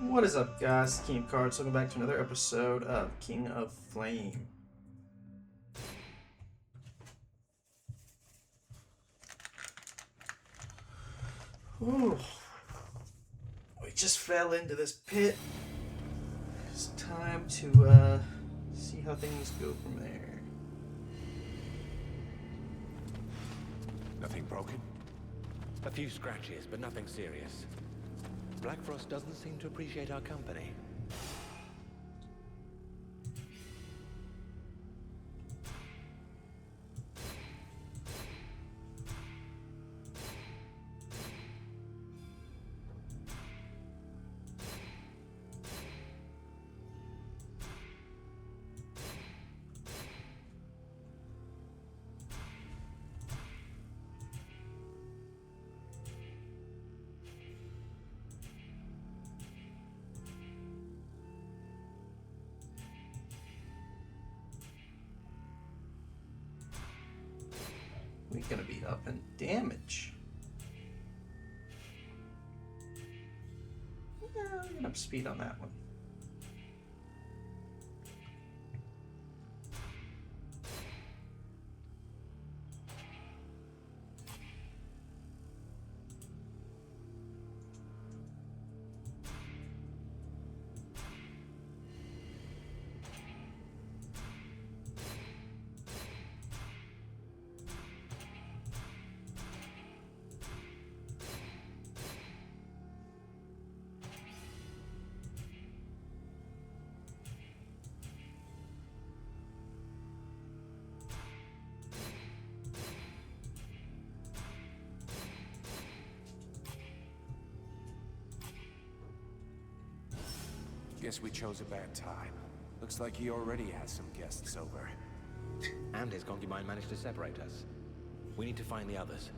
What is up, guys? King of Cards. Welcome back to another episode of King of Flame. Ooh. We just fell into this pit. It's time to see how things go from there. Nothing broken? A few scratches, but nothing serious. Blackfrost doesn't seem to appreciate our company. We're gonna be up in damage. Yeah, we're gonna up speed on that one. Guess we chose a bad time. Looks like he already has some guests over. And his concubine managed to separate us. We need to find the others.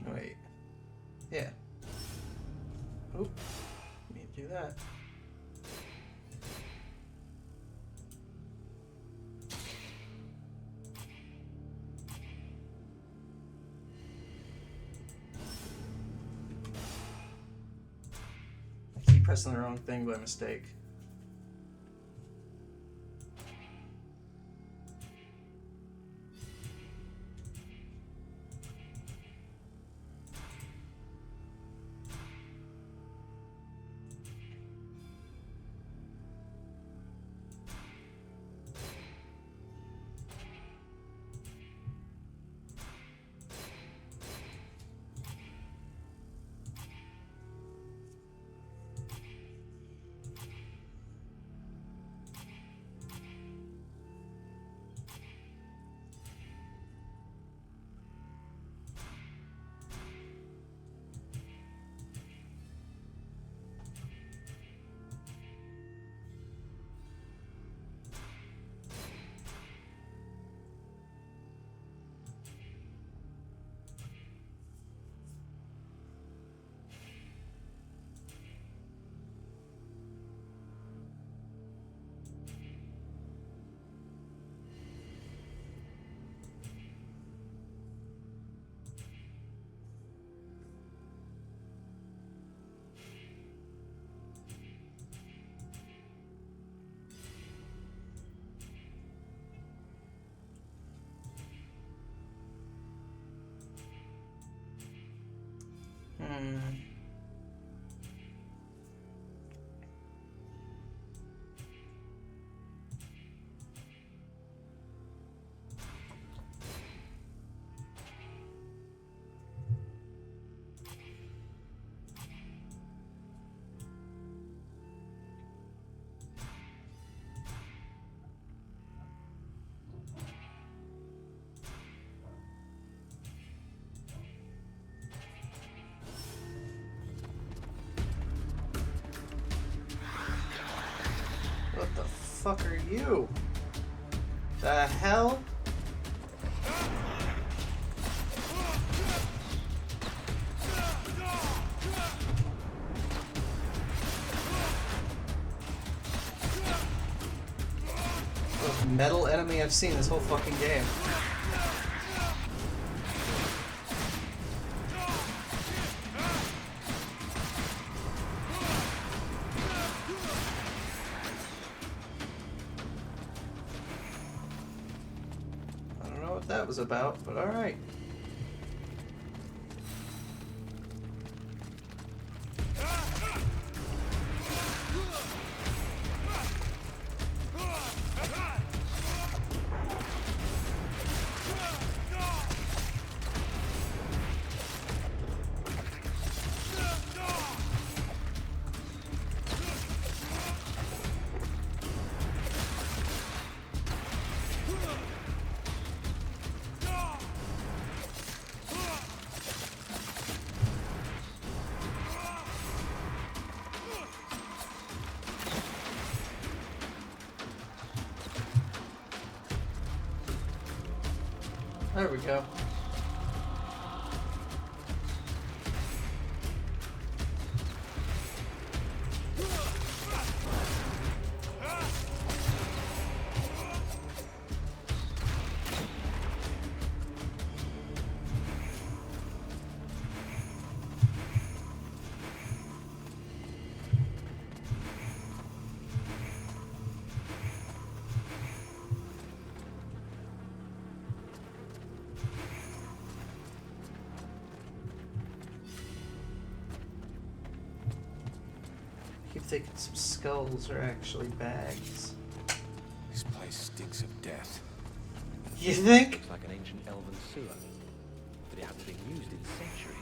Wait. Yeah. Oop. Need to do that. I keep pressing the wrong thing by mistake. Hmm. What the fuck are you? The hell? metal enemy I've seen this whole fucking game. I don't know what that was about, but alright. There we go. I keep thinking some skulls are actually bags. This place stinks of death. You think? Looks like an ancient elven sewer, but it hasn't been used in centuries.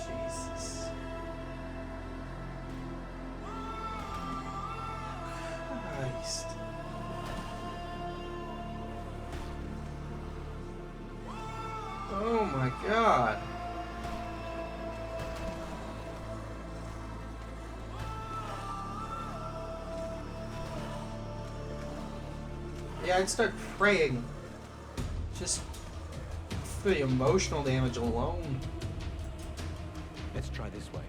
Jesus. Christ. Oh my God. Yeah, I'd start praying. Just for the emotional damage alone. Let's try this way.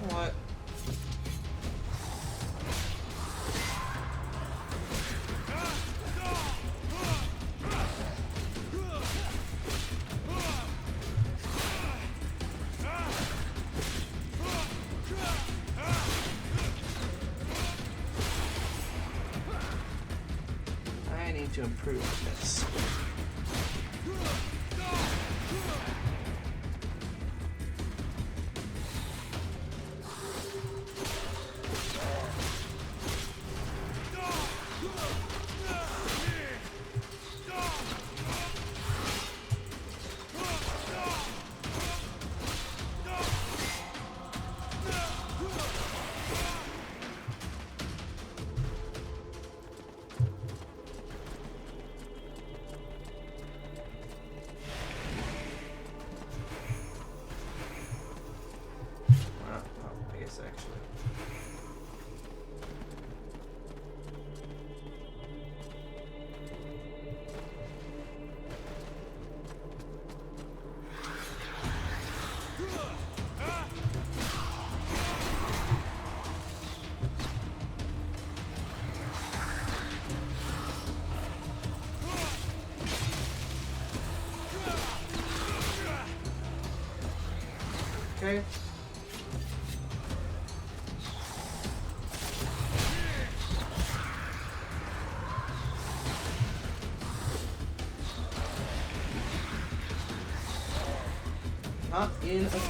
What? I need to improve this. I guess actually. Okay. Not in a group.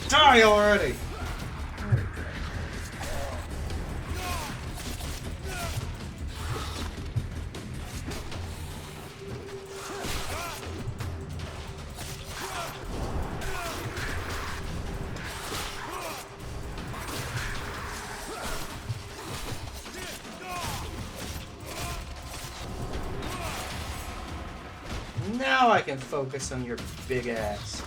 Die already! There we go. Now I can focus on your big ass.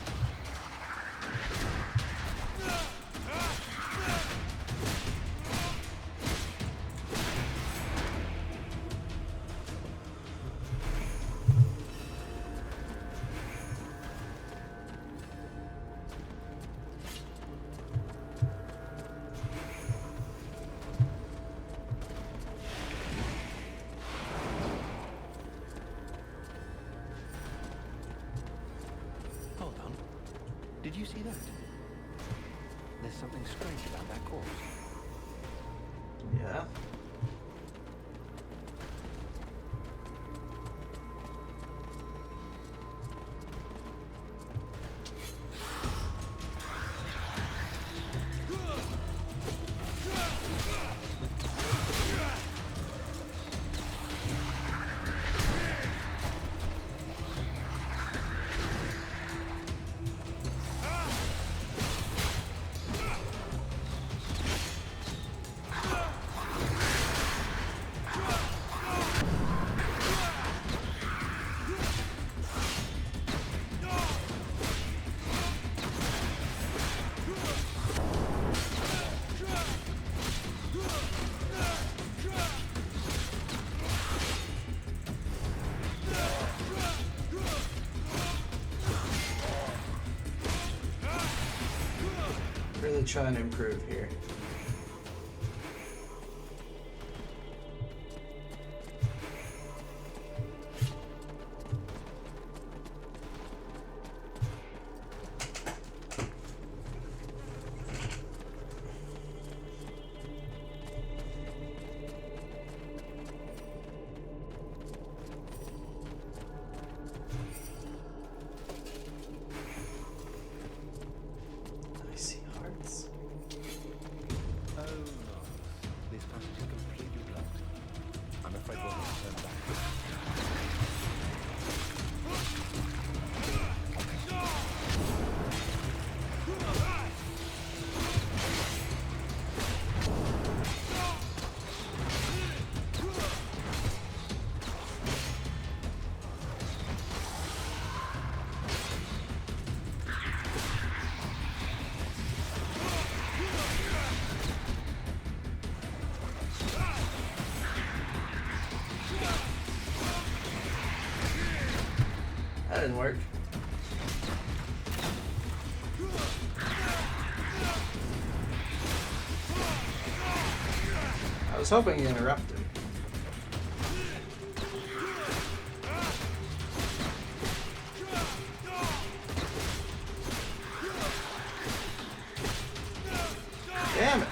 Hold on. Did you see that? There's something strange about that corpse. Yeah. Really trying to improve here. I see hearts. Oh no. This passage is completely blocked. I'm afraid we'll have to turn back. That didn't work. I was hoping you interrupted. Damn it.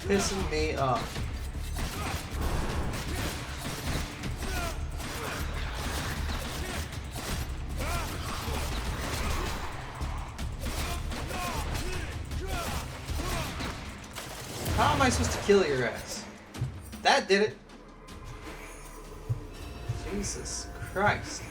Pissing me off. How am I supposed to kill your ass? That did it. Jesus Christ.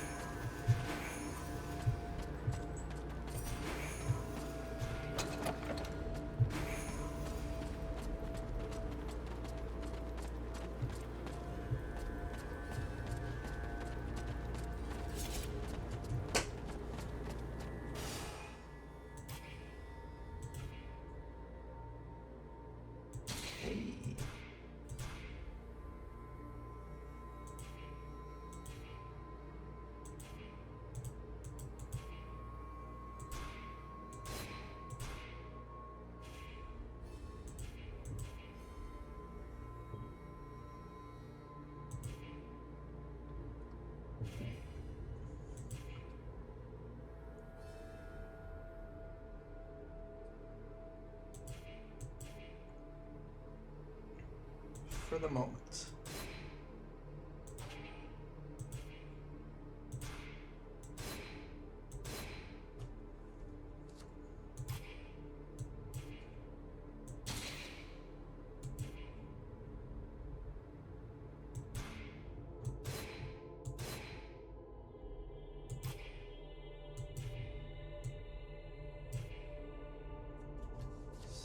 for the moment.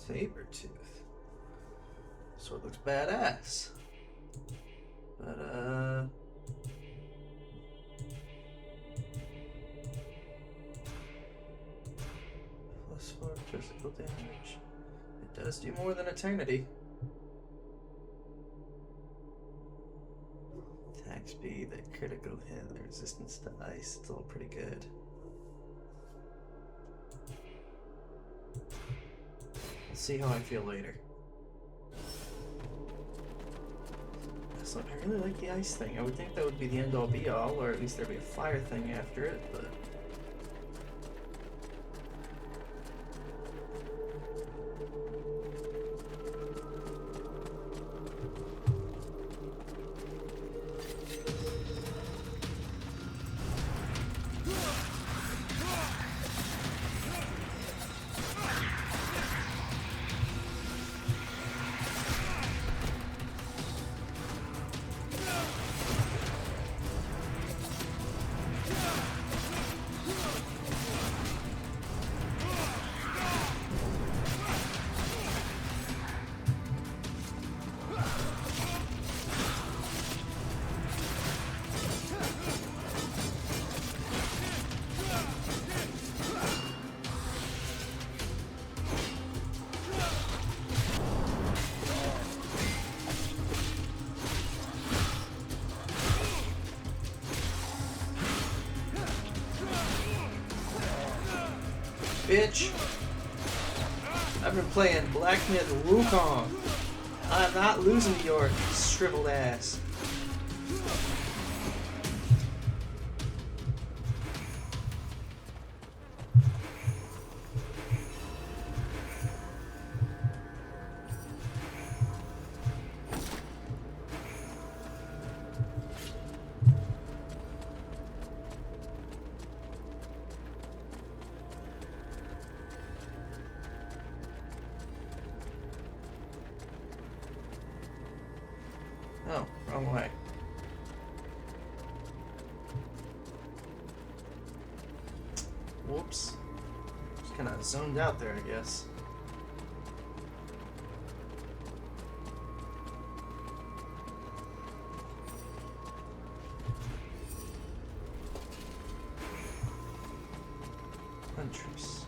Sabertooth. Sword looks badass. But, +4 physical damage. It does do more than Eternity. Attack speed, the critical hit, the resistance to ice. It's all pretty good. We'll see how I feel later. So I really like the ice thing. I would think that would be the end all be all, or at least there'd be a fire thing after it, but bitch. I've been playing Black Myth Wukong. I'm not losing to your shriveled ass. Oh, wrong way. Whoops. Just kind of zoned out there, I guess. Huntress.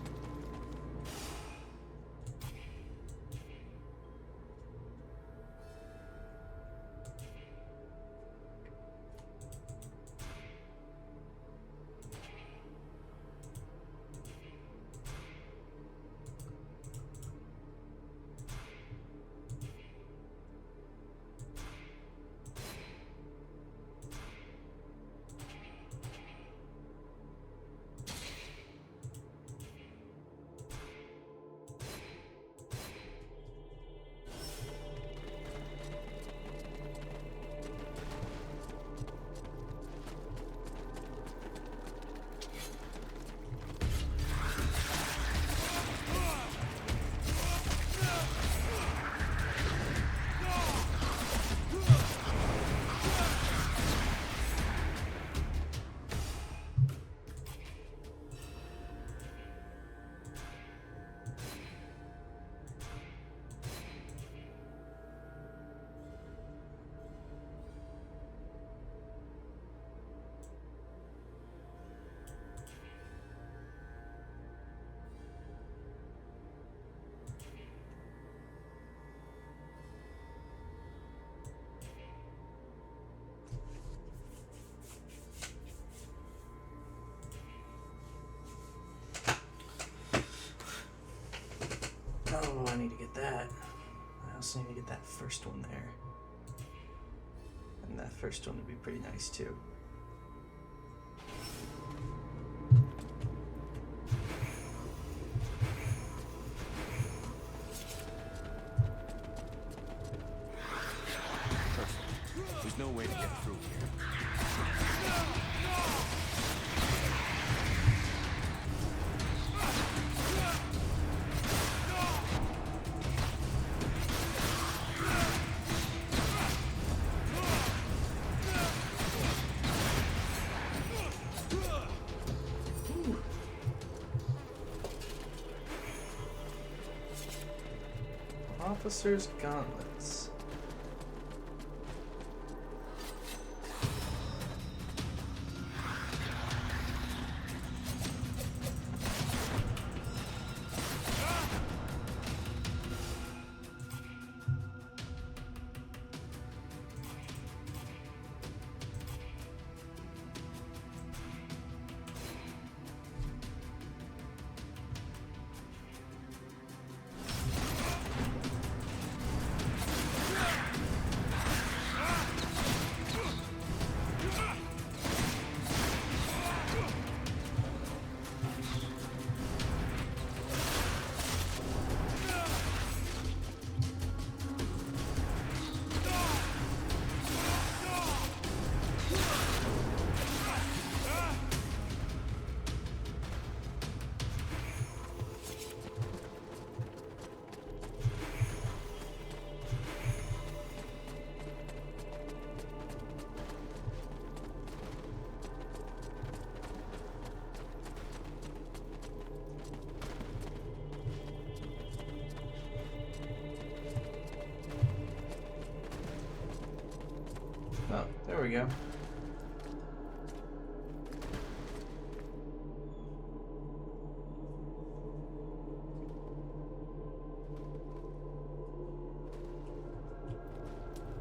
Oh, I need to get that. I also need to get that first one there. And that first one would be pretty nice too. no way to get through here. Officer's gauntlets. Oh, there we go.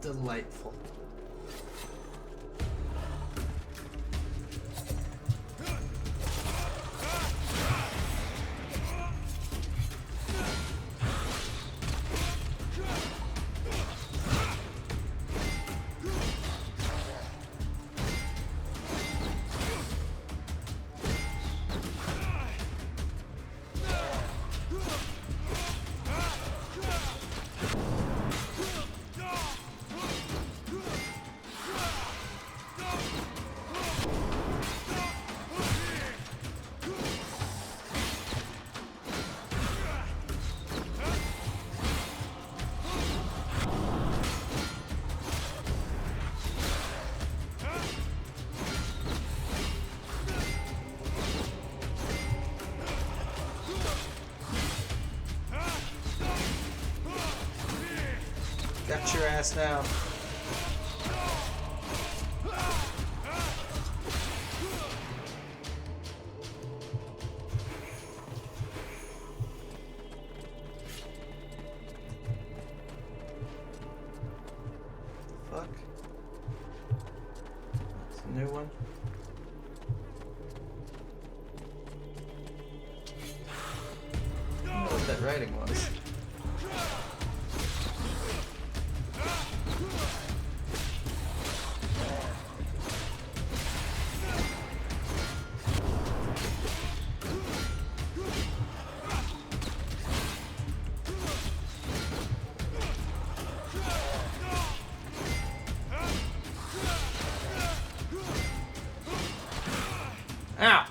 Delightful. Got your ass now. Fuck. It's a new one. I don't know what that writing was. Ow!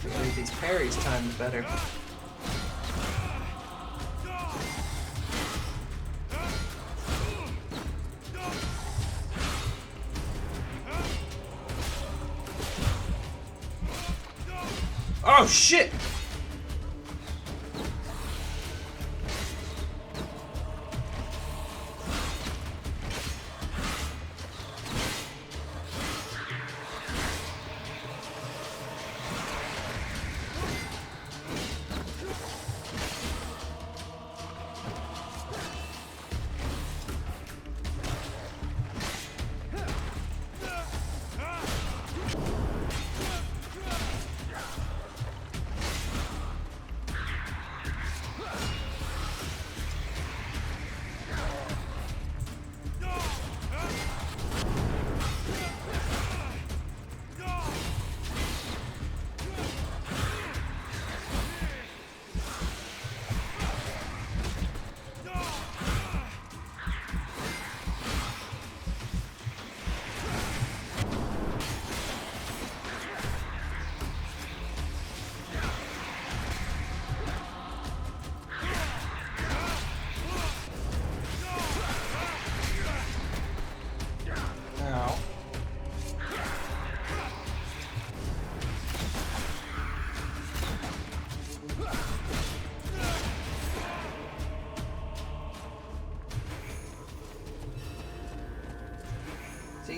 Gotta get these parries timed better. Oh shit!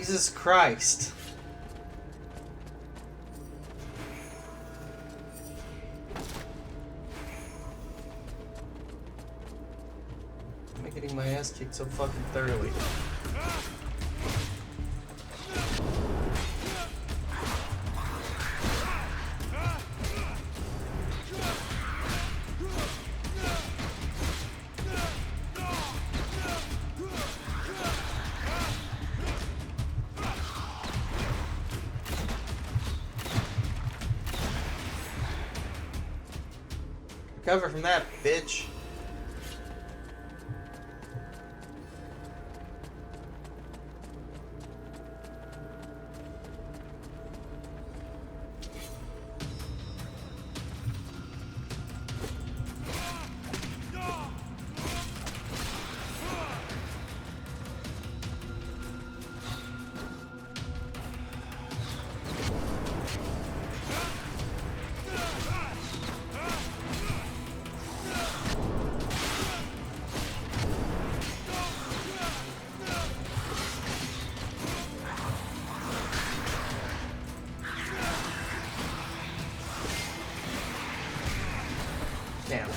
Jesus Christ. Am I getting my ass kicked so fucking thoroughly? Recover from that, bitch. Damn.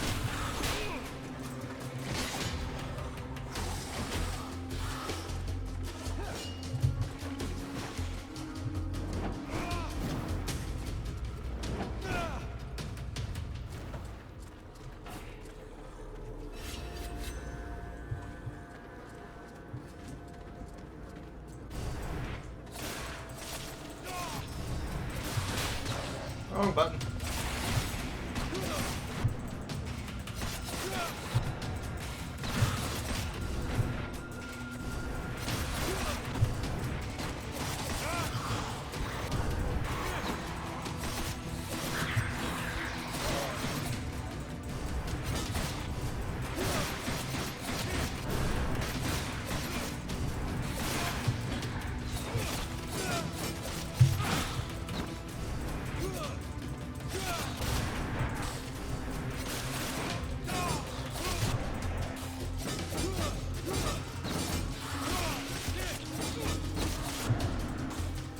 Wrong button.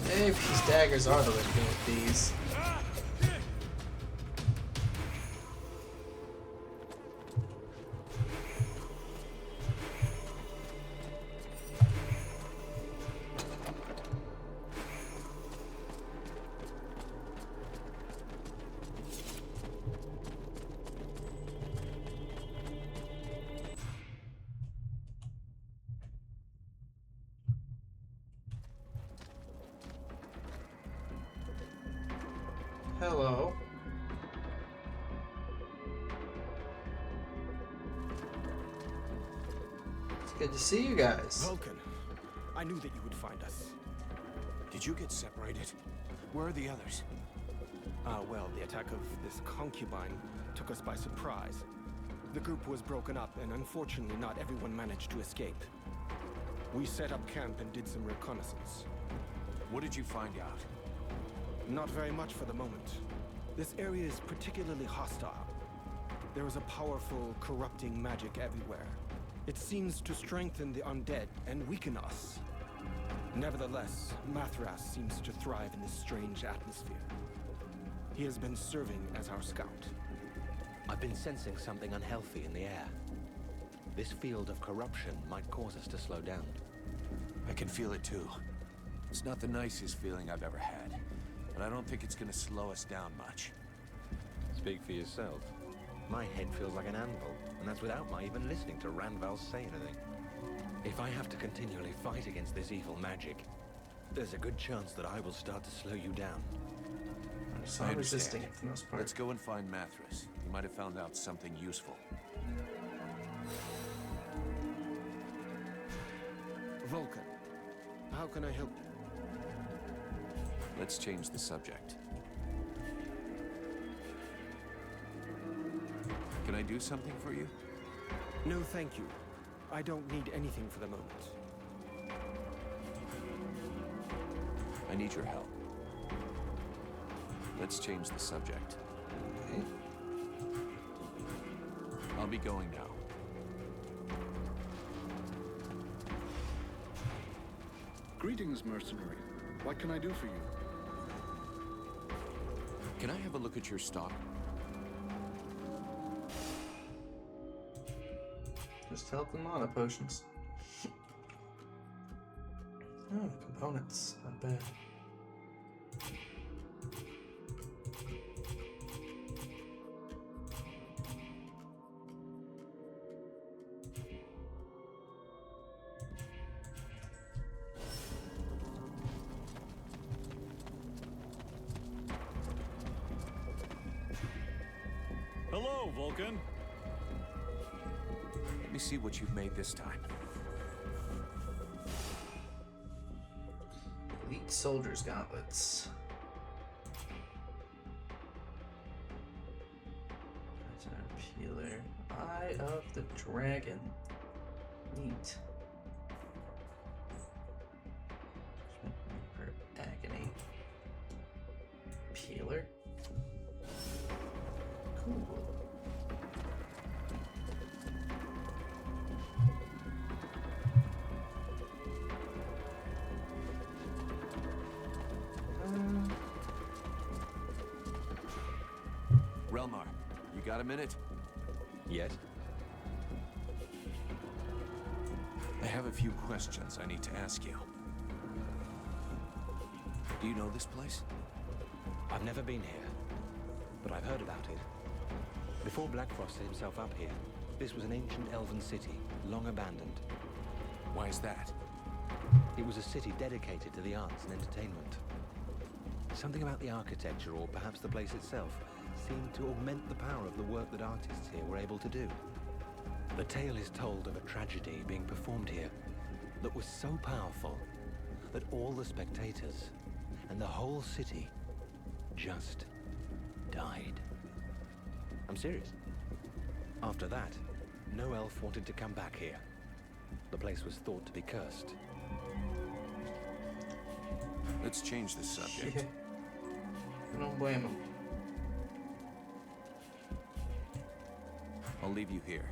Maybe these daggers are the way to go with these. Hello. It's good to see you guys. Vulcan, I knew that you would find us. Did you get separated? Where are the others? Well, the attack of this concubine took us by surprise. The group was broken up, and unfortunately not everyone managed to escape. We set up camp and did some reconnaissance. What did you find out? Not very much for the moment. This area is particularly hostile. There is a powerful, corrupting magic everywhere. It seems to strengthen the undead and weaken us. Nevertheless, Mathras seems to thrive in this strange atmosphere. He has been serving as our scout. I've been sensing something unhealthy in the air. This field of corruption might cause us to slow down. I can feel it too. It's not the nicest feeling I've ever had, but I don't think it's gonna slow us down much. Speak for yourself. My head feels like an anvil, and that's without my even listening to Ranval say anything. If I have to continually fight against this evil magic, there's a good chance that I will start to slow you down. So I'm resisting it for the most part. Let's go and find Mathras. He might have found out something useful. Vulcan, how can I help you? Let's change the subject. Can I do something for you? No, thank you. I don't need anything for the moment. I need your help. Let's change the subject. Okay. I'll be going now. Greetings, mercenary. What can I do for you? Can I have a look at your stock? Just health and mana potions. Oh, components. Not bad. Hello, Vulcan. Let me see what you've made this time. Elite Soldiers Gauntlets. Peeler. Eye of the Dragon. Neat. Agony. Peeler. Cool. Relmar, you got a minute? Yes? I have a few questions I need to ask you. Do you know this place? I've never been here, but I've heard about it. Before Blackfrost set himself up here, this was an ancient elven city, long abandoned. Why is that? It was a city dedicated to the arts and entertainment. Something about the architecture, or perhaps the place itself, seemed to augment the power of the work that artists here were able to do. The tale is told of a tragedy being performed here that was so powerful that all the spectators and the whole city just died. I'm serious. After that, no elf wanted to come back here. The place was thought to be cursed. Let's change the subject. Yeah. I don't blame him. I'll leave you here.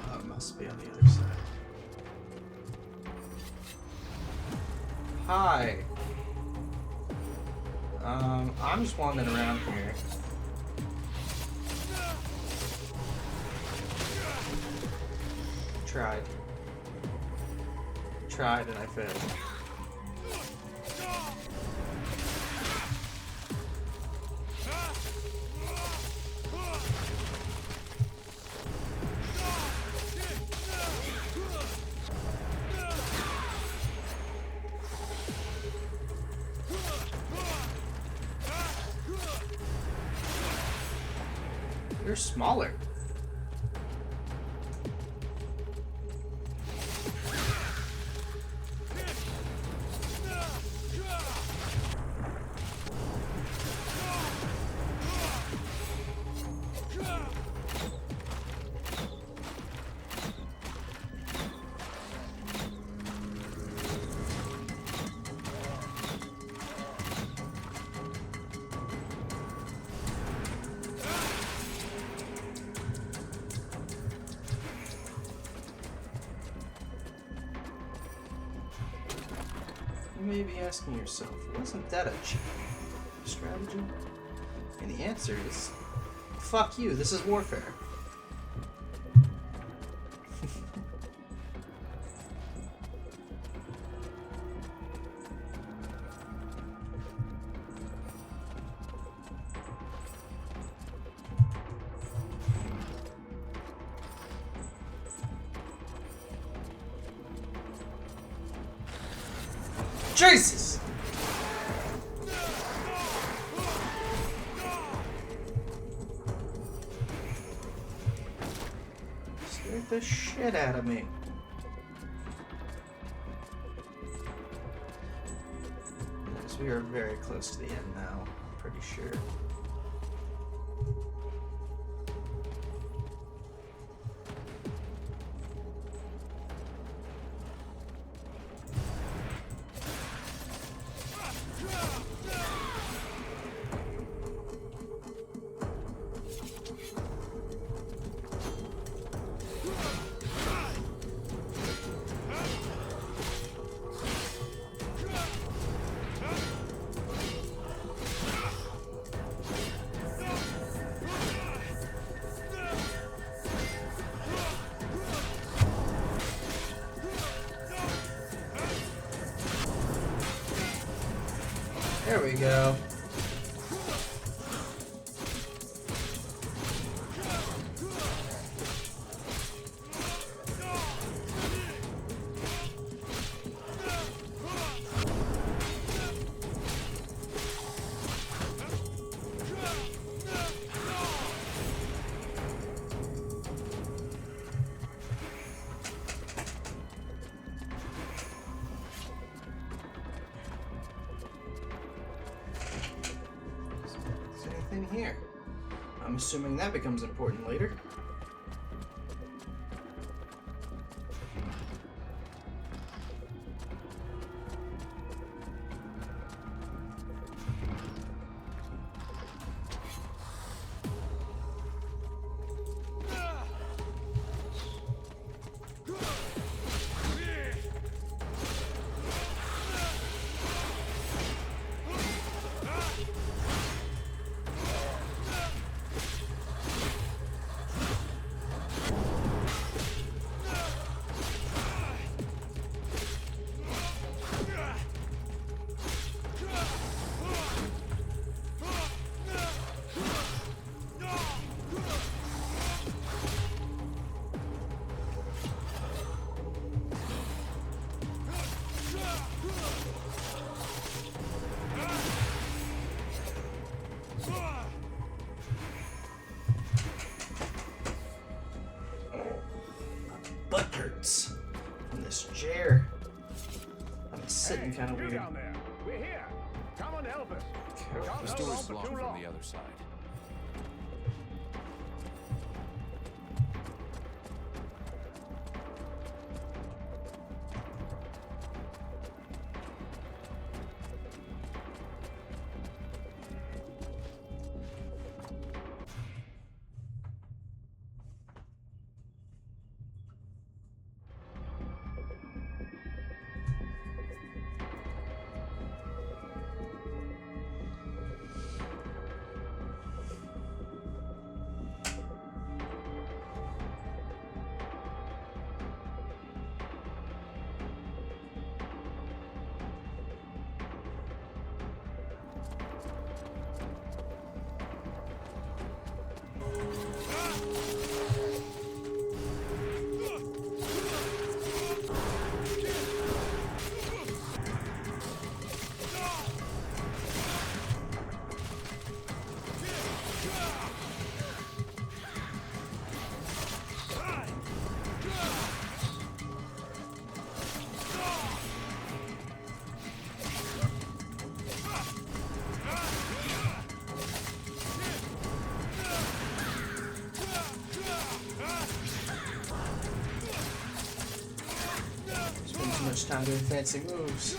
Oh, it must be on the other side. Hi. I'm just wandering around here. Tried and I failed. You're smaller. You may be asking yourself, wasn't that a cheap strategy? And the answer is, fuck you, this is warfare. Jesus! Scared the shit out of me. Yes, we are very close to the end now, I'm pretty sure. There we go. Anything here? I'm assuming that becomes important later. Butt hurts from this chair. I'm sitting kind of weird. Down there. We're here. Come and help us. We can't This hold door's on for locked too from long. the other side. Spend too much time doing fancy moves.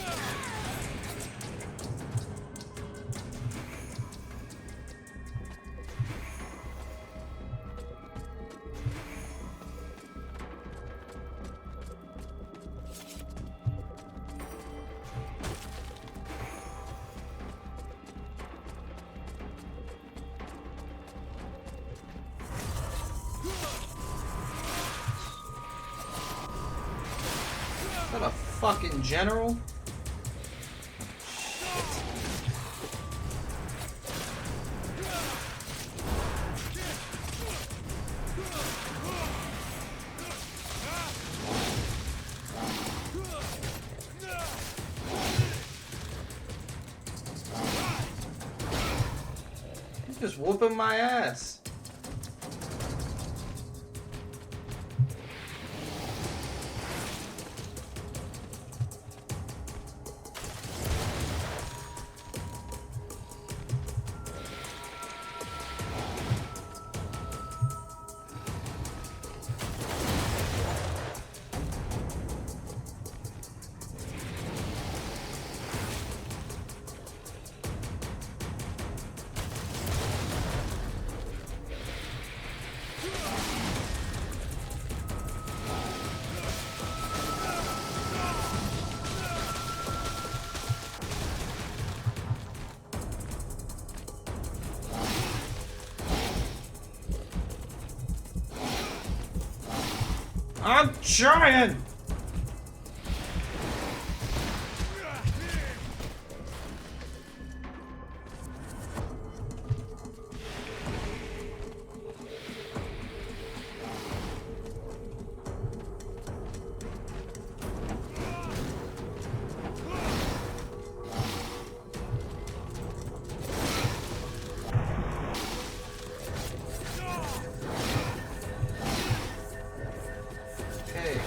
Is that a fucking general? He's just whooping my ass. I'm trying! Okay.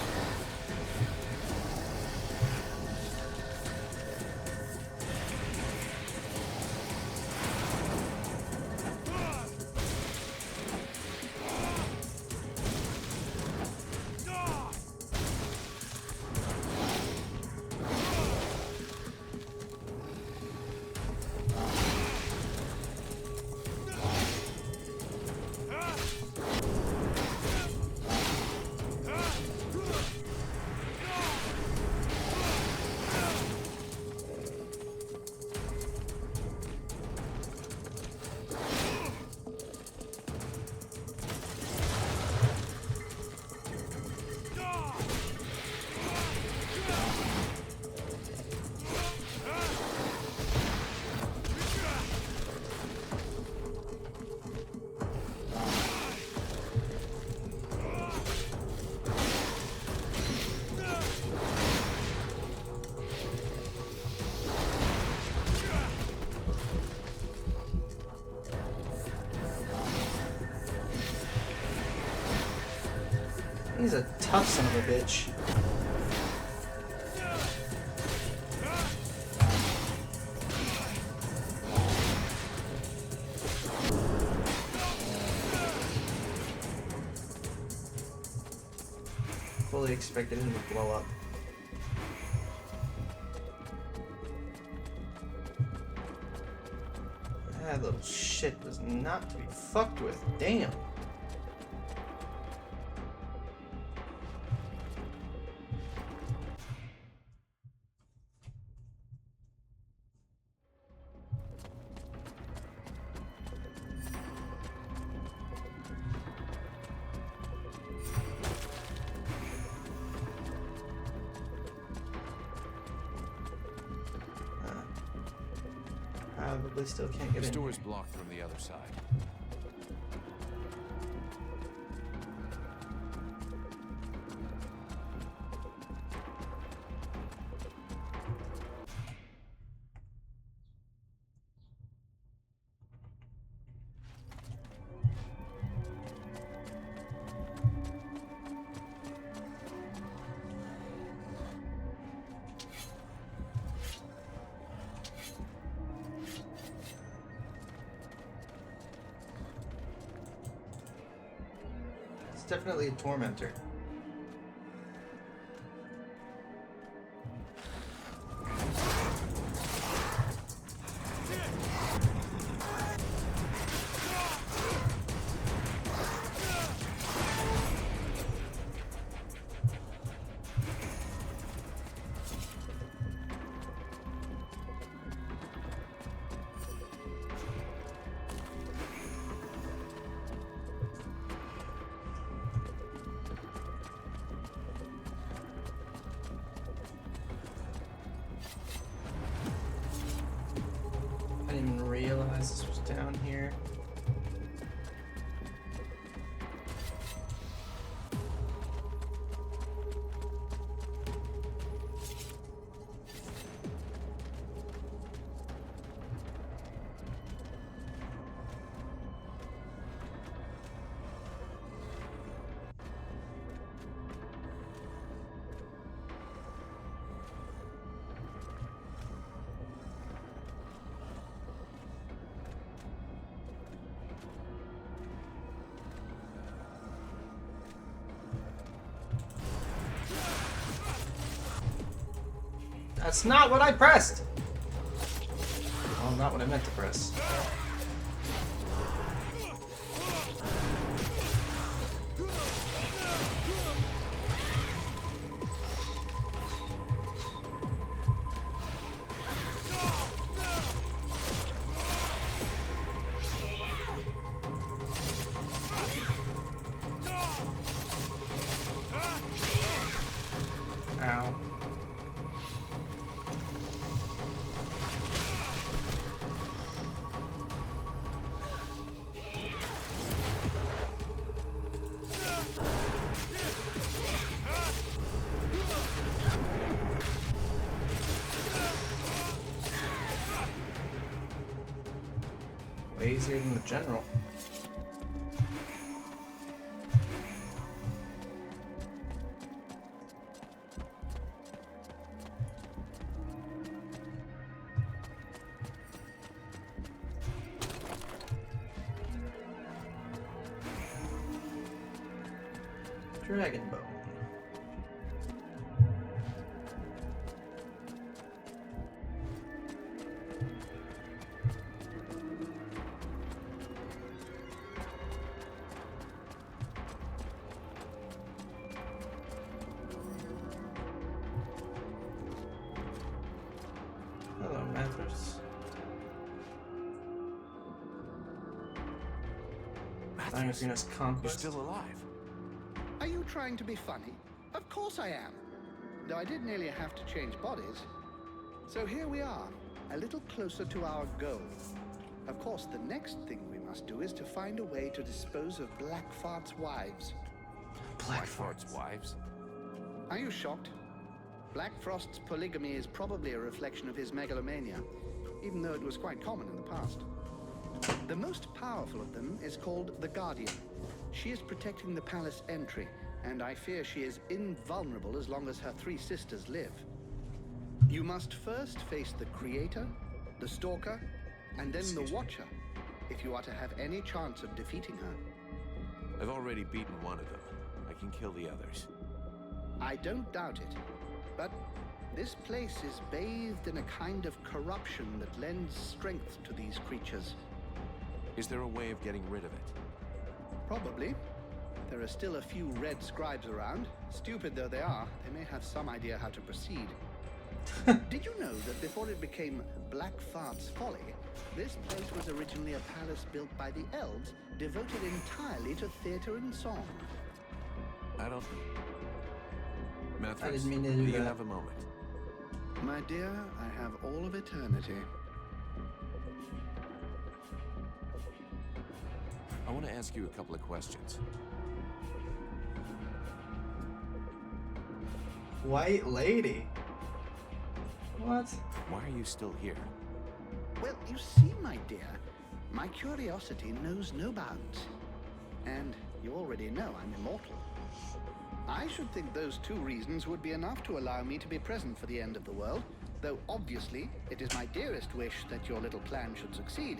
He's a tough son of a bitch. Fully expected him to blow up. That little shit was not to be fucked with. Damn. Probably still can't get The in. door's blocked from the other side. It's definitely a tormentor. I didn't even realize this was down here. That's not what I pressed! Well, not what I meant to press. Way easier than the general. Dragon Bone. Hello, Mathers. Mathers, You're conquest. still alive. Are you trying to be funny? Of course I am. Though I did nearly have to change bodies. So here we are, a little closer to our goal. Of course, the next thing we must do is to find a way to dispose of Blackfart's wives. Blackfart's wives? Are you shocked? Blackfrost's polygamy is probably a reflection of his megalomania, even though it was quite common in the past. The most powerful of them is called the Guardian. She is protecting the palace entry, and I fear she is invulnerable as long as her 3 sisters live. You must first face the Creator, the Stalker, and then the Watcher, if you are to have any chance of defeating her. I've already beaten one of them. I can kill the others. I don't doubt it, but this place is bathed in a kind of corruption that lends strength to these creatures. Is there a way of getting rid of it? Probably. There are still a few red scribes around. Stupid though they are, they may have some idea how to proceed. Did you know that before it became Blackfart's Folly, this place was originally a palace built by the elves, devoted entirely to theater and song? I don't... Mathers, I didn't mean to do you that. have a moment? My dear, I have all of eternity. I want to ask you a couple of questions. White lady. What? Why are you still here? Well, you see, my dear, my curiosity knows no bounds. And you already know I'm immortal. I should think those 2 reasons would be enough to allow me to be present for the end of the world, though obviously it is my dearest wish that your little plan should succeed.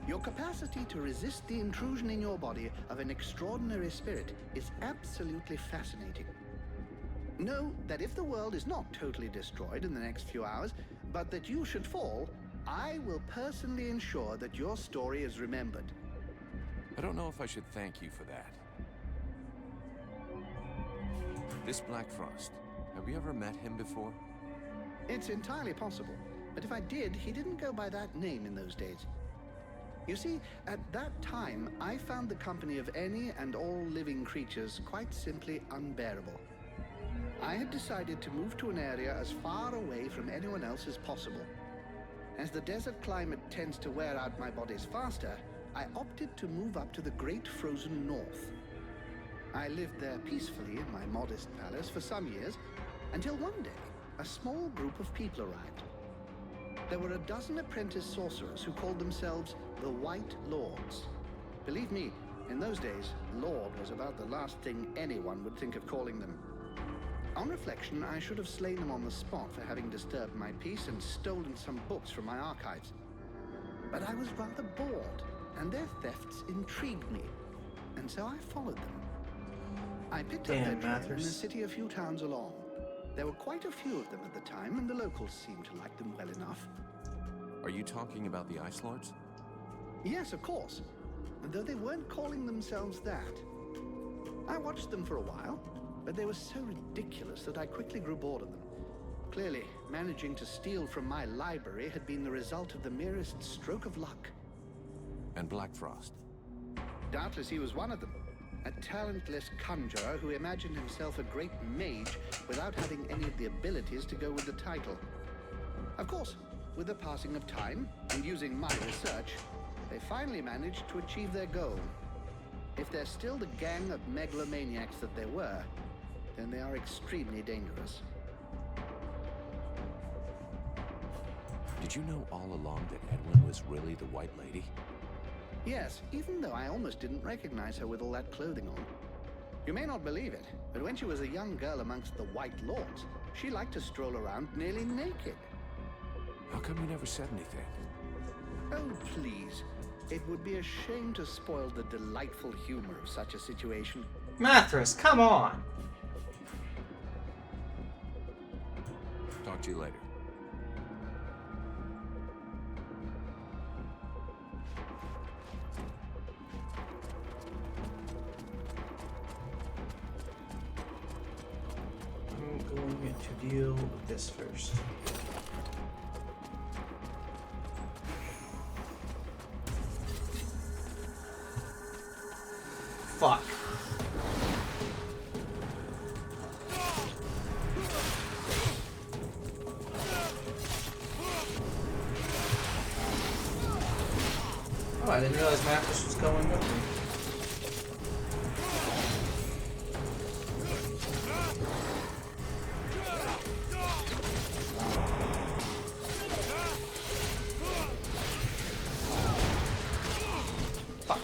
Your capacity to resist the intrusion in your body of an extraordinary spirit is absolutely fascinating. Know that if the world is not totally destroyed in the next few hours, but that you should fall, I will personally ensure that your story is remembered. I don't know if I should thank you for that. This Black Frost, have you ever met him before? It's entirely possible, but if I did, he didn't go by that name in those days. You see, at that time, I found the company of any and all living creatures quite simply unbearable. I had decided to move to an area as far away from anyone else as possible. As the desert climate tends to wear out my bodies faster, I opted to move up to the great frozen north. I lived there peacefully in my modest palace for some years, until one day, a small group of people arrived. There were a dozen apprentice sorcerers who called themselves the White Lords. Believe me, in those days, Lord was about the last thing anyone would think of calling them. On reflection, I should have slain them on the spot for having disturbed my peace and stolen some books from my archives. But I was rather bored, and their thefts intrigued me, and so I followed them. I picked up their trail in the city a few towns along. There were quite a few of them at the time, and the locals seemed to like them well enough. Are you talking about the Ice Lords? Yes, of course, though they weren't calling themselves that. I watched them for a while, but they were so ridiculous that I quickly grew bored of them. Clearly, managing to steal from my library had been the result of the merest stroke of luck. And Black Frost? Doubtless he was one of them. A talentless conjurer who imagined himself a great mage without having any of the abilities to go with the title. Of course, with the passing of time and using my research, they finally managed to achieve their goal. If they're still the gang of megalomaniacs that they were, then they are extremely dangerous. Did you know all along that Edwin was really the White Lady? Yes, even though I almost didn't recognize her with all that clothing on. You may not believe it, but when she was a young girl amongst the White Lords, she liked to stroll around nearly naked. How come you never said anything? Oh, please. It would be a shame to spoil the delightful humor of such a situation. Mathras, come on! Talk to you later. I'm going to deal with this first. Fuck. Oh, I didn't realize Mathis was going with me. Fuck.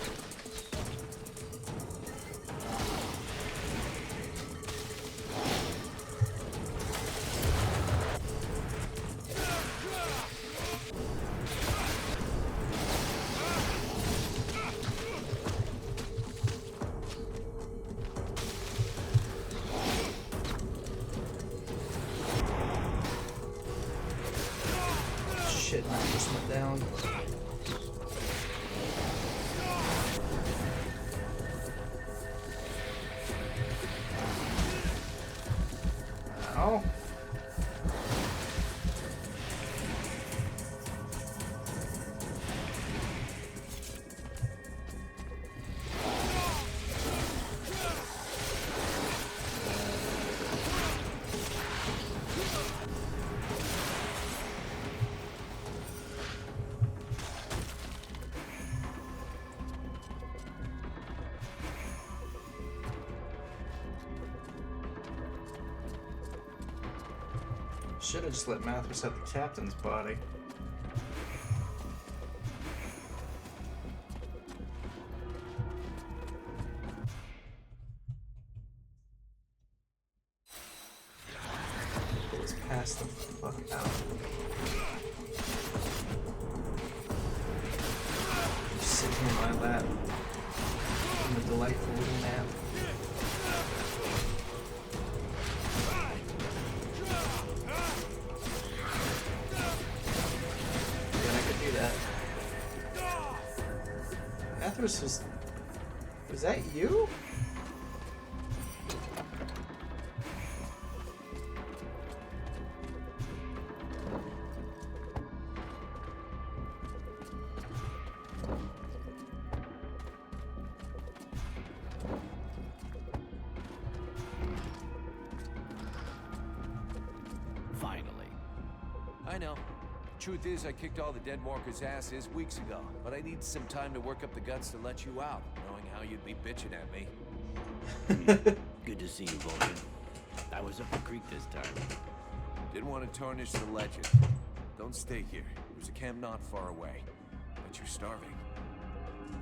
Shit, Mathis went down. Ow. Should have just let Mathras have the captain's body. Let's pass the fuck out. Just sit here in my lap. In a delightful little nap. Mathras was that you? Finally. I know. Truth is, I kicked all the dead walkers' asses weeks ago, but I need some time to work up the guts to let you out, knowing how you'd be bitching at me. Good to see you, Vulcan. I was up the creek this time. Didn't want to tarnish the legend. Don't stay here. There's a camp not far away. But you're starving.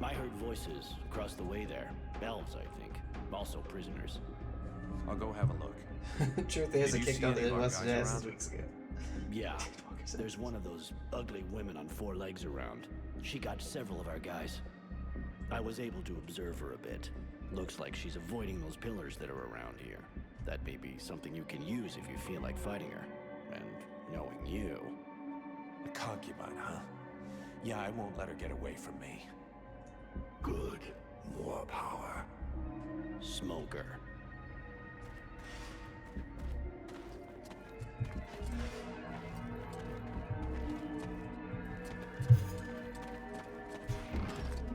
I heard voices across the way there. Elves, I think. Also prisoners. I'll go have a look. Truth is, I Did you kicked see all any the of our Western guys asses around? weeks ago. Yeah. There's one of those ugly women on 4 legs around. She got several of our guys. I was able to observe her a bit. Looks like she's avoiding those pillars that are around here. That may be something you can use if you feel like fighting her. And knowing you... A concubine, huh? Yeah, I won't let her get away from me. Good. More power. Smoker.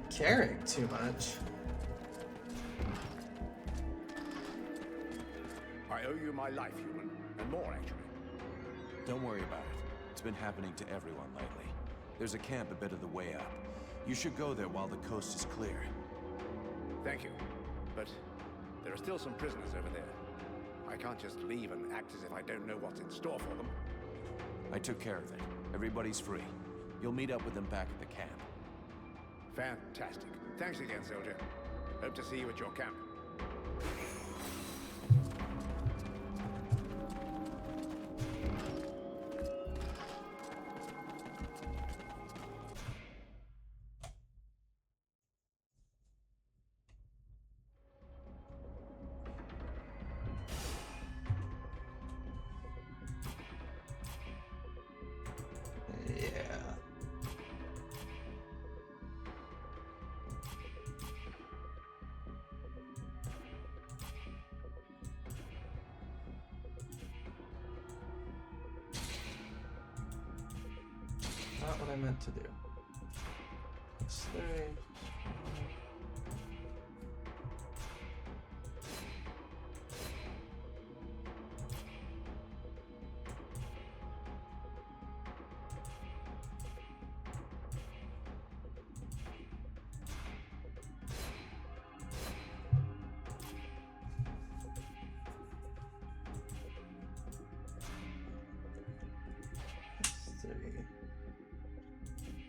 Caring too much. I owe you my life, human, and more, actually. Don't worry about it. It's been happening to everyone lately. There's a camp a bit of the way up. You should go there while the coast is clear. Thank you. But there are still some prisoners over there. I can't just leave and act as if I don't know what's in store for them. I took care of it. Everybody's free. You'll meet up with them back at the camp. Fantastic. Thanks again, soldier. Hope to see you at your camp. Yeah. Not what I meant to do. Slurry.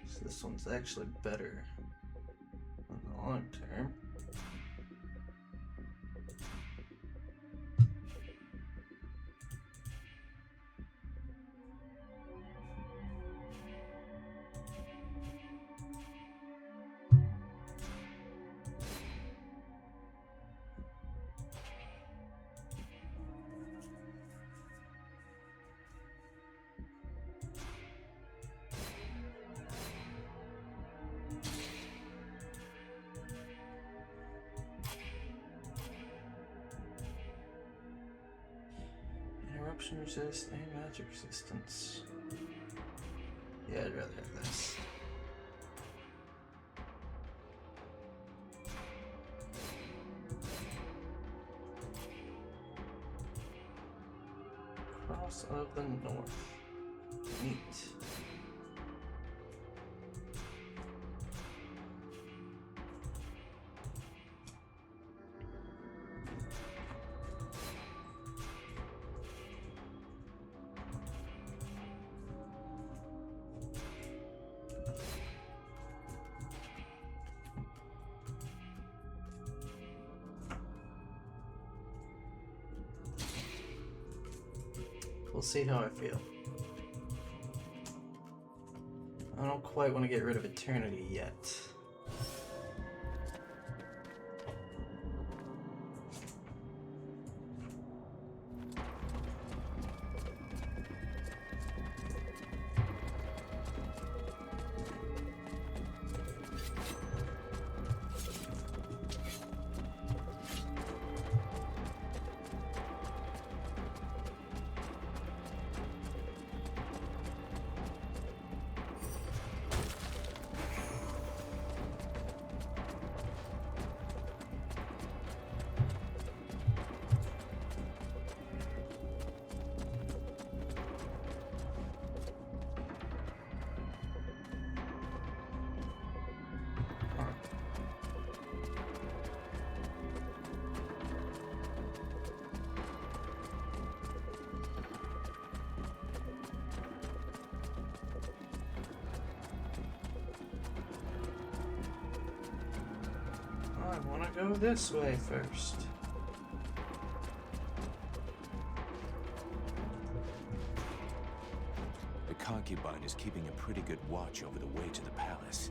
So this one's actually better in the long term. Interruption resist and magic resistance. Yeah, I'd rather have this. Cross of the North. Neat. We'll see how I feel. I don't quite want to get rid of Eternity yet. I want to go this way first. The concubine is keeping a pretty good watch over the way to the palace.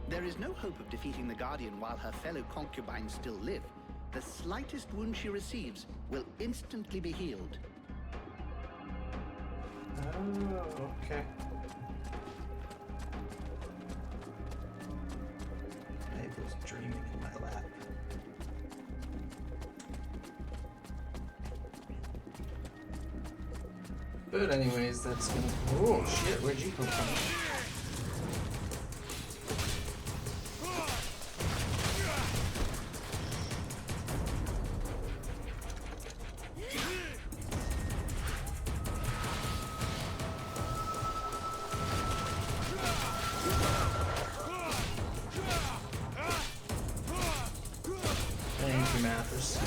There is no hope of defeating the Guardian while her fellow concubines still live. The slightest wound she receives will instantly be healed. Oh, okay. Maple's dreaming in my lap. But anyways, that's gonna... Oh shit, where'd you come from? Thank you, Mathis.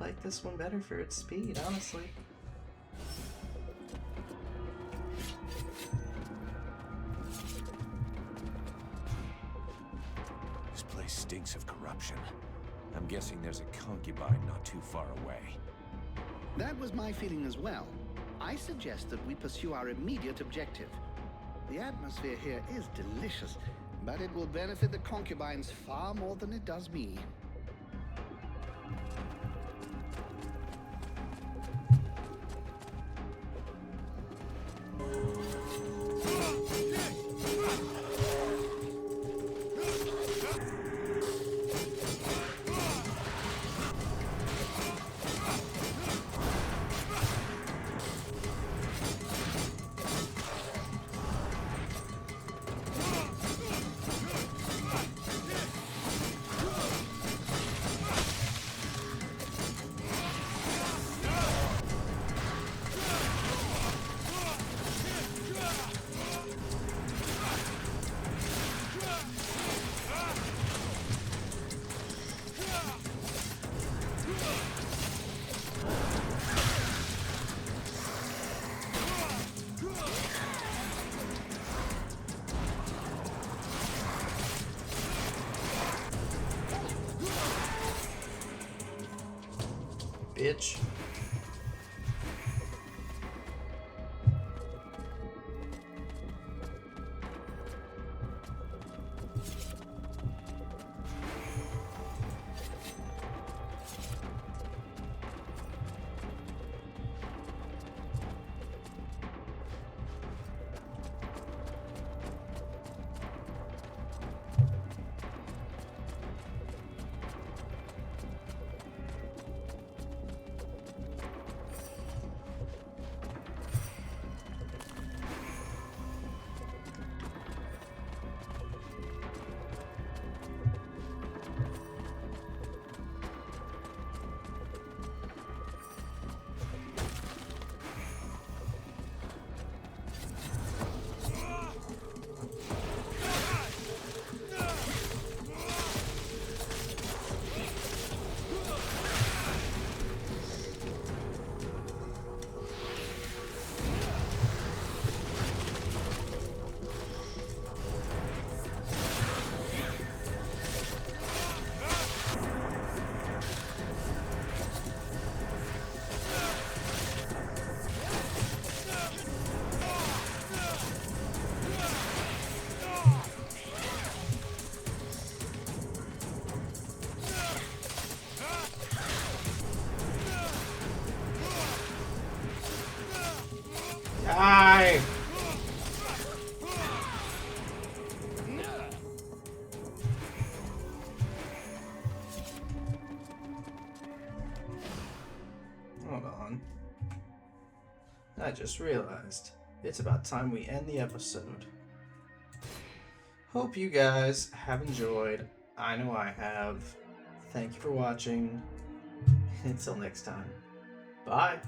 like this one better for its speed, honestly. This place stinks of corruption. I'm guessing there's a concubine not too far away. That was my feeling as well. I suggest that we pursue our immediate objective. The atmosphere here is delicious, but it will benefit the concubines far more than it does me. Bitch. Die! Hold on. I just realized it's about time we end the episode. Hope you guys have enjoyed. I know I have. Thank you for watching. Until next time. Bye.